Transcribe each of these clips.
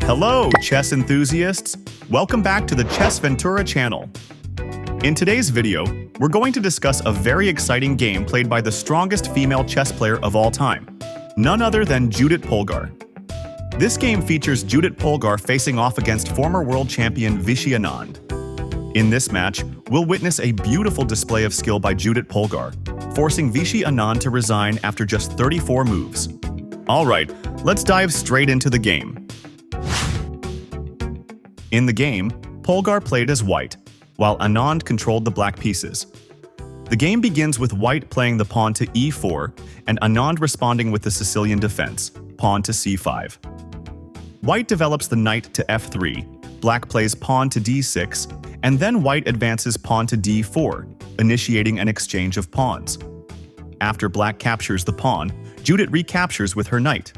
Hello, chess enthusiasts! Welcome back to the Chess Ventura channel. In today's video, we're going to discuss a very exciting game played by the strongest female chess player of all time, none other than Judit Polgar. This game features Judit Polgar facing off against former world champion Vishy Anand. In this match, we'll witness a beautiful display of skill by Judit Polgar, forcing Vishy Anand to resign after just 34 moves. Alright, let's dive straight into the game. In the game, Polgar played as white, while Anand controlled the black pieces. The game begins with white playing the pawn to e4 and Anand responding with the Sicilian Defense, pawn to c5. White develops the knight to f3, black plays pawn to d6, and then white advances pawn to d4, initiating an exchange of pawns. After black captures the pawn, Judit recaptures with her knight.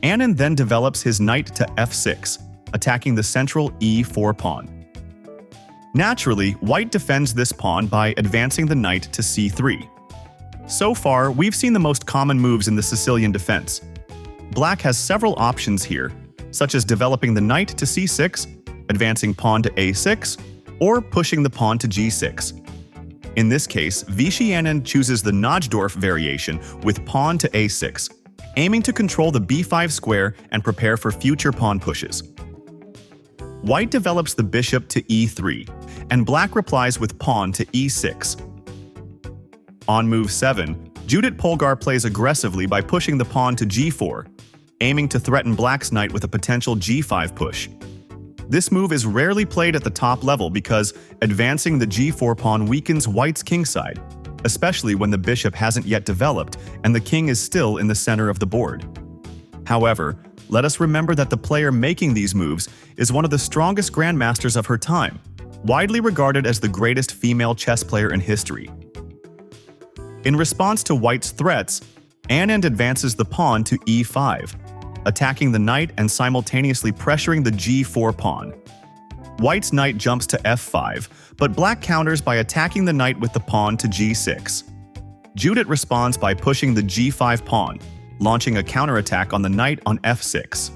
Anand then develops his knight to f6, attacking the central e4 pawn. Naturally, white defends this pawn by advancing the knight to c3. So far, we've seen the most common moves in the Sicilian defense. Black has several options here, such as developing the knight to c6, advancing pawn to a6, or pushing the pawn to g6. In this case, Vishy Anand chooses the Najdorf variation with pawn to a6, aiming to control the b5 square and prepare for future pawn pushes. White develops the bishop to e3, and black replies with pawn to e6. On move 7, Judit Polgar plays aggressively by pushing the pawn to g4, aiming to threaten black's knight with a potential g5 push. This move is rarely played at the top level because advancing the g4 pawn weakens white's kingside, especially when the bishop hasn't yet developed and the king is still in the center of the board. However, let us remember that the player making these moves is one of the strongest grandmasters of her time, widely regarded as the greatest female chess player in history. In response to white's threats, Anand advances the pawn to e5, attacking the knight and simultaneously pressuring the g4 pawn. White's knight jumps to f5, but black counters by attacking the knight with the pawn to g6. Judit responds by pushing the g5 pawn, launching a counterattack on the knight on f6.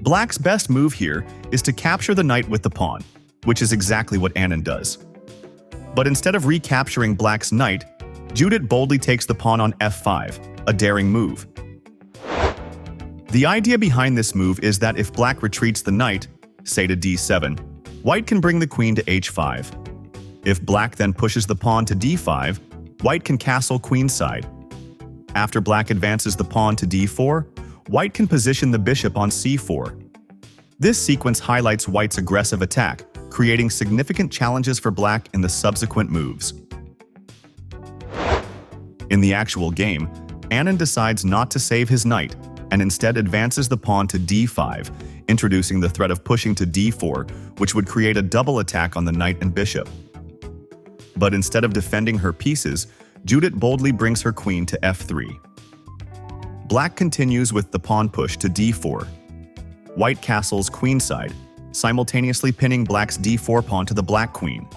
Black's best move here is to capture the knight with the pawn, which is exactly what Anand does. But instead of recapturing black's knight, Judit boldly takes the pawn on f5, a daring move. The idea behind this move is that if black retreats the knight, say to d7, white can bring the queen to h5. If black then pushes the pawn to d5, white can castle queenside. After black advances the pawn to d4, white can position the bishop on c4. This sequence highlights white's aggressive attack, creating significant challenges for black in the subsequent moves. In the actual game, Anand decides not to save his knight and instead advances the pawn to d5, introducing the threat of pushing to d4, which would create a double attack on the knight and bishop. But instead of defending her pieces, Judit boldly brings her queen to f3. Black continues with the pawn push to d4. White castles queenside, simultaneously pinning black's d4 pawn to the black queen.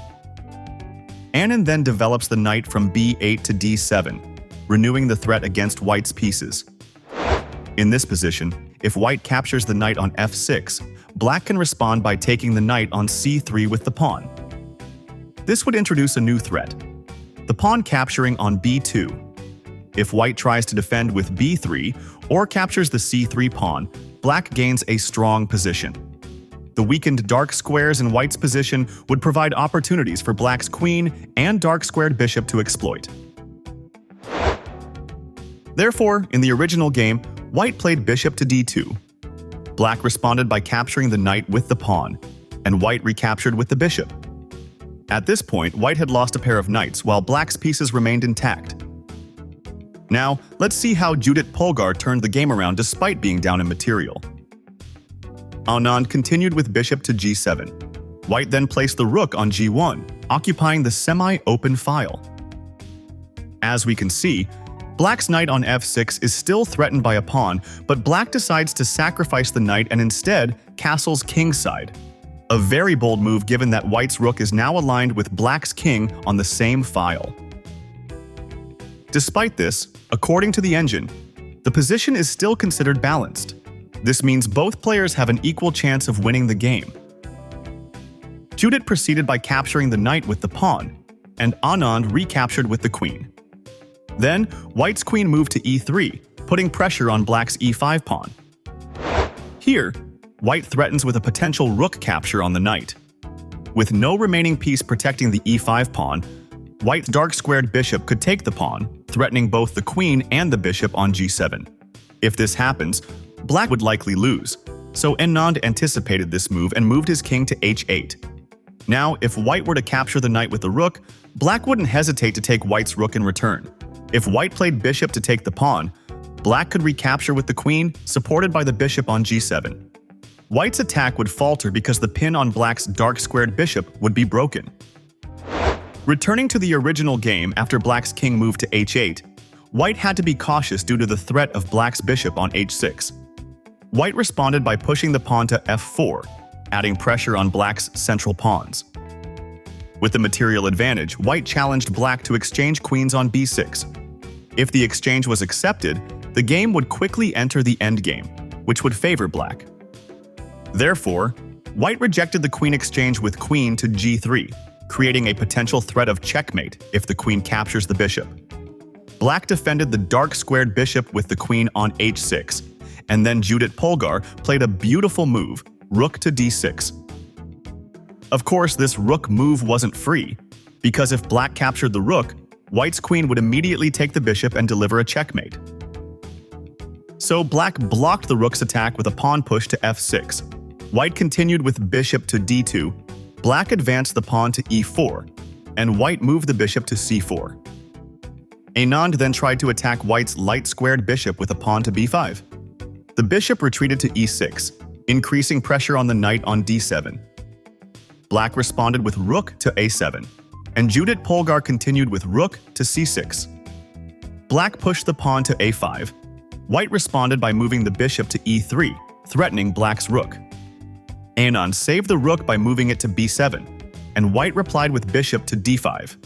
Anand then develops the knight from b8 to d7, renewing the threat against white's pieces. In this position, if white captures the knight on f6, black can respond by taking the knight on c3 with the pawn. This would introduce a new threat, the pawn capturing on b2. If white tries to defend with b3 or captures the c3 pawn, black gains a strong position. The weakened dark squares in white's position would provide opportunities for black's queen and dark-squared bishop to exploit. Therefore, in the original game, white played bishop to d2. Black responded by capturing the knight with the pawn, and white recaptured with the bishop. At this point, white had lost a pair of knights, while black's pieces remained intact. Now, let's see how Judit Polgar turned the game around despite being down in material. Anand continued with bishop to g7. White then placed the rook on g1, occupying the semi-open file. As we can see, black's knight on f6 is still threatened by a pawn, but black decides to sacrifice the knight and instead castles kingside. A very bold move given that white's rook is now aligned with black's king on the same file. Despite this, according to the engine, the position is still considered balanced. This means both players have an equal chance of winning the game. Judit proceeded by capturing the knight with the pawn, and Anand recaptured with the queen. Then, white's queen moved to e3, putting pressure on black's e5 pawn. Here, white threatens with a potential rook capture on the knight. With no remaining piece protecting the e5 pawn, white's dark-squared bishop could take the pawn, threatening both the queen and the bishop on g7. If this happens, black would likely lose, so Anand anticipated this move and moved his king to h8. Now, if white were to capture the knight with the rook, black wouldn't hesitate to take white's rook in return. If white played bishop to take the pawn, black could recapture with the queen, supported by the bishop on g7. White's attack would falter because the pin on black's dark-squared bishop would be broken. Returning to the original game after black's king moved to h8, white had to be cautious due to the threat of black's bishop on h6. White responded by pushing the pawn to f4, adding pressure on black's central pawns. With the material advantage, white challenged black to exchange queens on b6. If the exchange was accepted, the game would quickly enter the endgame, which would favor black. Therefore, white rejected the queen exchange with queen to g3, creating a potential threat of checkmate if the queen captures the bishop. Black defended the dark-squared bishop with the queen on h6, and then Judit Polgar played a beautiful move, rook to d6. Of course, this rook move wasn't free, because if black captured the rook, white's queen would immediately take the bishop and deliver a checkmate. So black blocked the rook's attack with a pawn push to f6. White continued with bishop to d2, black advanced the pawn to e4, and white moved the bishop to c4. Anand then tried to attack white's light-squared bishop with a pawn to b5. The bishop retreated to e6, increasing pressure on the knight on d7. Black responded with rook to a7, and Judit Polgar continued with rook to c6. Black pushed the pawn to a5. White responded by moving the bishop to e3, threatening black's rook. Anand saved the rook by moving it to b7, and white replied with bishop to d5.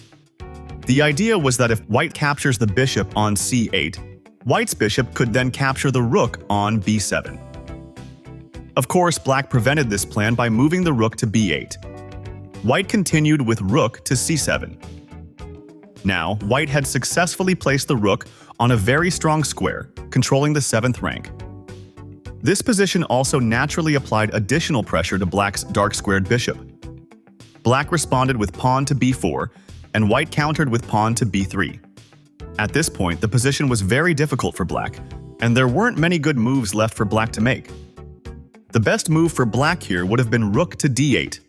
The idea was that if white captures the bishop on c8, white's bishop could then capture the rook on b7. Of course, black prevented this plan by moving the rook to b8. White continued with rook to c7. Now, white had successfully placed the rook on a very strong square, controlling the 7th rank. This position also naturally applied additional pressure to black's dark-squared bishop. Black responded with pawn to b4, and white countered with pawn to b3. At this point, the position was very difficult for black, and there weren't many good moves left for black to make. The best move for black here would have been rook to d8.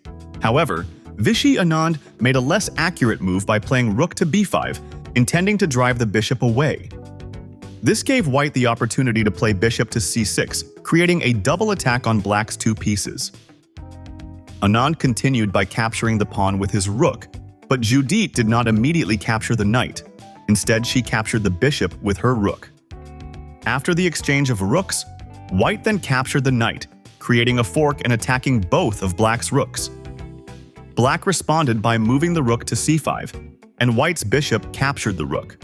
However, Vishy Anand made a less accurate move by playing rook to b5, intending to drive the bishop away. This gave white the opportunity to play bishop to c6, creating a double attack on black's two pieces. Anand continued by capturing the pawn with his rook, but Judit did not immediately capture the knight. Instead, she captured the bishop with her rook. After the exchange of rooks, white then captured the knight, creating a fork and attacking both of black's rooks. Black responded by moving the rook to c5, and white's bishop captured the rook.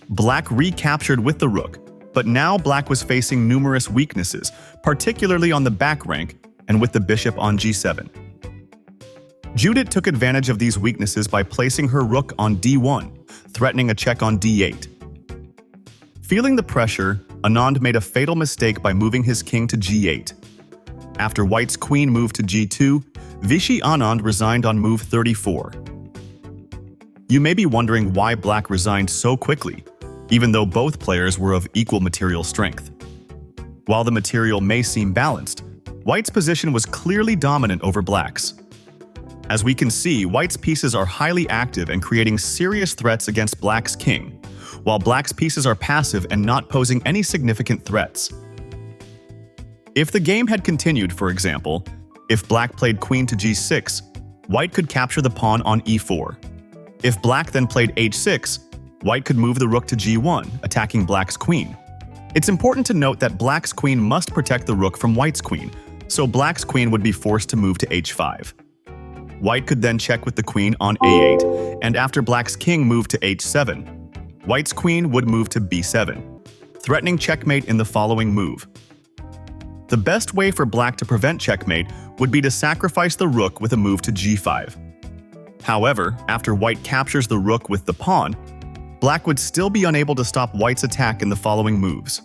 Black recaptured with the rook, but now black was facing numerous weaknesses, particularly on the back rank and with the bishop on g7. Judit took advantage of these weaknesses by placing her rook on d1, threatening a check on d8. Feeling the pressure, Anand made a fatal mistake by moving his king to g8. After white's queen moved to g2, Vishy Anand resigned on move 34. You may be wondering why black resigned so quickly, even though both players were of equal material strength. While the material may seem balanced, white's position was clearly dominant over black's. As we can see, white's pieces are highly active and creating serious threats against black's king, while black's pieces are passive and not posing any significant threats. If the game had continued, for example, if black played queen to g6, white could capture the pawn on e4. If black then played h6, white could move the rook to g1, attacking black's queen. It's important to note that black's queen must protect the rook from white's queen, so black's queen would be forced to move to h5. White could then check with the queen on a8, and after black's king moved to h7, white's queen would move to b7, threatening checkmate in the following move. The best way for black to prevent checkmate would be to sacrifice the rook with a move to g5. However, after white captures the rook with the pawn, black would still be unable to stop white's attack in the following moves.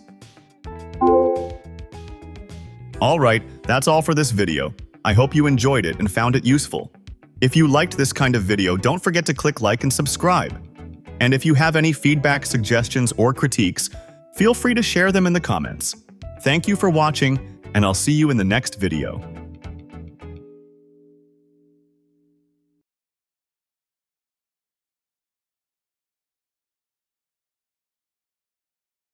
Alright, that's all for this video. I hope you enjoyed it and found it useful. If you liked this kind of video, don't forget to click like and subscribe. And if you have any feedback, suggestions, or critiques, feel free to share them in the comments. Thank you for watching, and I'll see you in the next video.